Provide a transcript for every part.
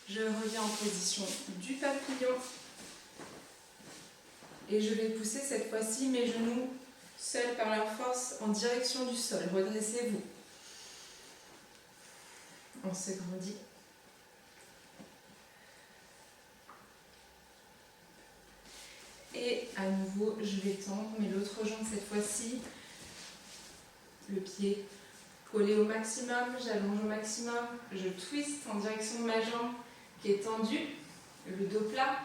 Je reviens en position du papillon. Et je vais pousser cette fois-ci mes genoux seuls par leur force en direction du sol. Redressez-vous. On se grandit. Et à nouveau, je vais tendre, mais l'autre jambe cette fois-ci. Le pied collé au maximum, j'allonge au maximum. Je twist en direction de ma jambe qui est tendue, le dos plat.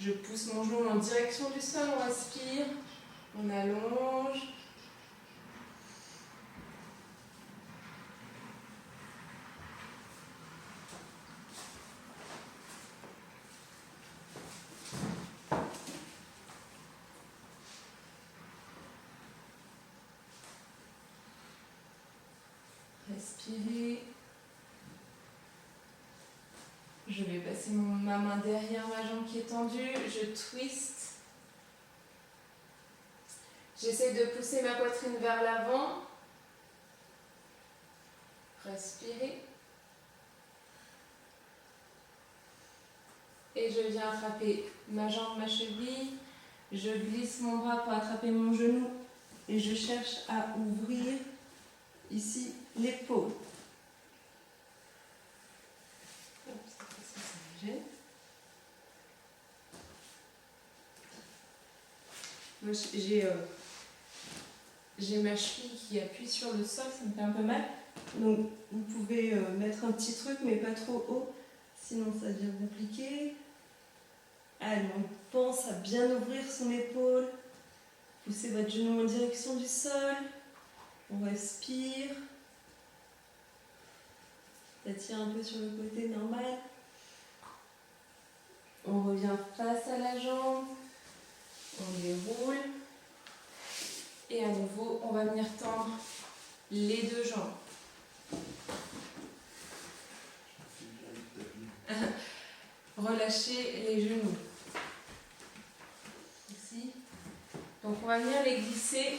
Je pousse mon genou en direction du sol, on respire, on allonge. Respirez. Je vais passer ma main derrière ma jambe qui est tendue, je twist. J'essaie de pousser ma poitrine vers l'avant. Respirez. Et je viens attraper ma jambe, ma cheville. Je glisse mon bras pour attraper mon genou. Et je cherche à ouvrir ici l'épaule. Moi, j'ai ma cheville qui appuie sur le sol, ça me fait un peu mal. Donc vous pouvez mettre un petit truc, mais pas trop haut, sinon ça devient compliqué. Allez, on pense à bien ouvrir son épaule. Poussez votre genou en direction du sol. On respire. Ça tire un peu sur le côté normal. On revient face à la jambe. On déroule. Et à nouveau, on va venir tendre les deux jambes. Relâchez les genoux. Ici. Donc on va venir les glisser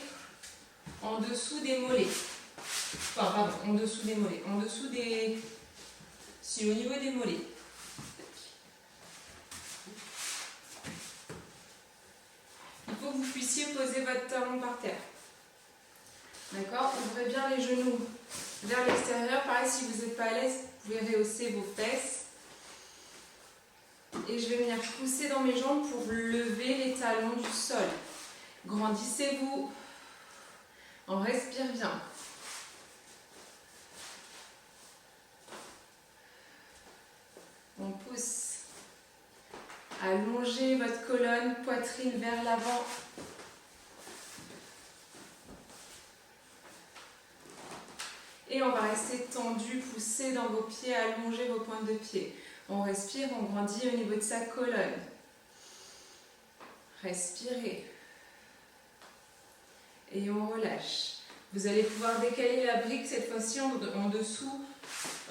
en dessous des mollets. Enfin, pardon, en dessous des mollets. En dessous des... Si, au niveau des mollets. Il faut que vous puissiez poser votre talon par terre. D'accord? Ouvrez bien les genoux vers l'extérieur. Pareil, si vous n'êtes pas à l'aise, vous pouvez rehausser vos fesses. Et je vais venir pousser dans mes jambes pour lever les talons du sol. Grandissez-vous. On respire bien. On pousse. Allongez votre colonne, poitrine vers l'avant. Et on va rester tendu, pousser dans vos pieds, allonger vos pointes de pied. On respire, on grandit au niveau de sa colonne. Respirez. Et on relâche. Vous allez pouvoir décaler la brique cette fois-ci en dessous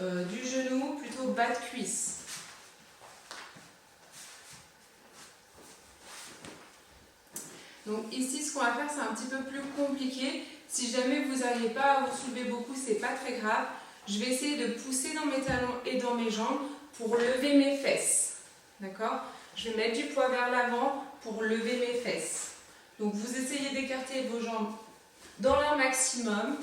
du genou, plutôt bas de cuisse. Donc ici, ce qu'on va faire, c'est un petit peu plus compliqué. Si jamais vous n'arrivez pas à vous soulever beaucoup, c'est pas très grave. Je vais essayer de pousser dans mes talons et dans mes jambes pour lever mes fesses. D'accord? Je vais mettre du poids vers l'avant pour lever mes fesses. Donc vous essayez d'écarter vos jambes dans leur maximum.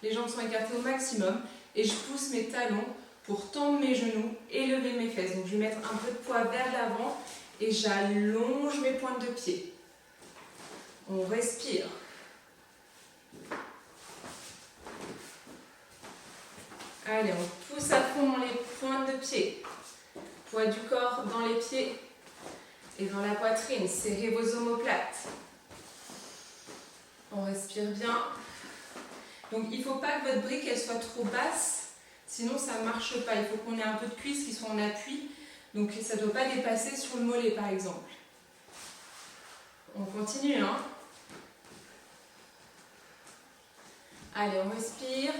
Les jambes sont écartées au maximum. Et je pousse mes talons pour tendre mes genoux et lever mes fesses. Donc je vais mettre un peu de poids vers l'avant et j'allonge mes pointes de pied. On respire. Allez, on pousse à fond dans les pointes de pied. Poids du corps dans les pieds et dans la poitrine. Serrez vos omoplates. On respire bien. Donc il ne faut pas que votre brique elle soit trop basse, sinon ça ne marche pas. Il faut qu'on ait un peu de cuisse qui soit en appui. Donc ça ne doit pas dépasser sur le mollet par exemple. On continue, hein. Allez, on respire.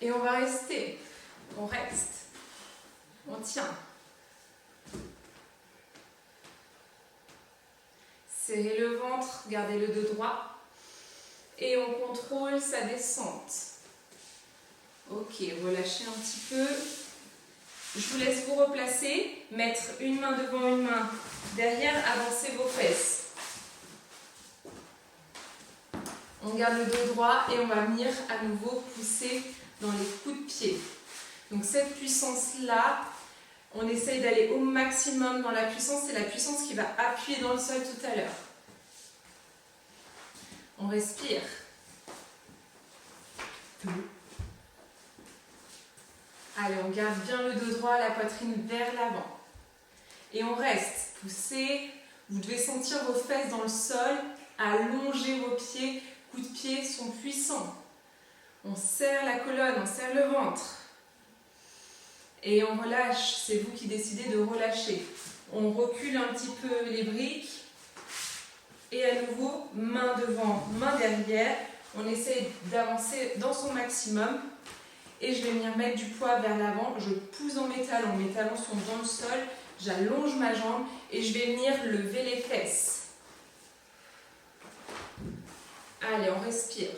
Et on va rester. On reste. On tient. Serrez le ventre, gardez le dos droit. Et on contrôle sa descente. Ok, relâchez un petit peu. Je vous laisse vous replacer, mettre une main devant, une main derrière, avancer vos fesses. On garde le dos droit et on va venir à nouveau pousser dans les coups de pied. Donc cette puissance-là, on essaye d'aller au maximum dans la puissance. C'est la puissance qui va appuyer dans le sol tout à l'heure. On respire. Allez, on garde bien le dos droit, la poitrine vers l'avant. Et on reste. Poussez. Vous devez sentir vos fesses dans le sol, allonger vos pieds. Coups de pied sont puissants. On serre la colonne, on serre le ventre. Et on relâche. C'est vous qui décidez de relâcher. On recule un petit peu les briques. Et à nouveau, main devant, main derrière. On essaie d'avancer dans son maximum. Et je vais venir mettre du poids vers l'avant. Je pousse dans mes talons. Mes talons sont dans le sol. J'allonge ma jambe et je vais venir lever les fesses. Allez, on respire.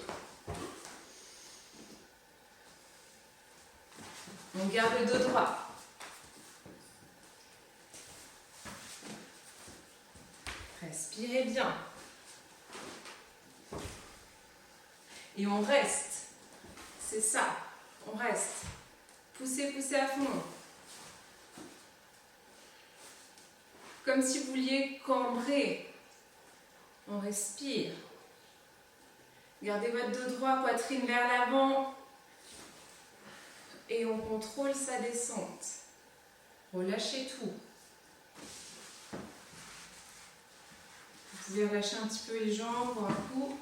On garde le dos droit. Respirez bien. Et on reste. C'est ça. On reste. Poussez, poussez à fond. Comme si vous vouliez cambrer. On respire. Gardez votre dos droit, poitrine vers l'avant. Et on contrôle sa descente. Relâchez tout. Vous pouvez relâcher un petit peu les jambes pour un coup.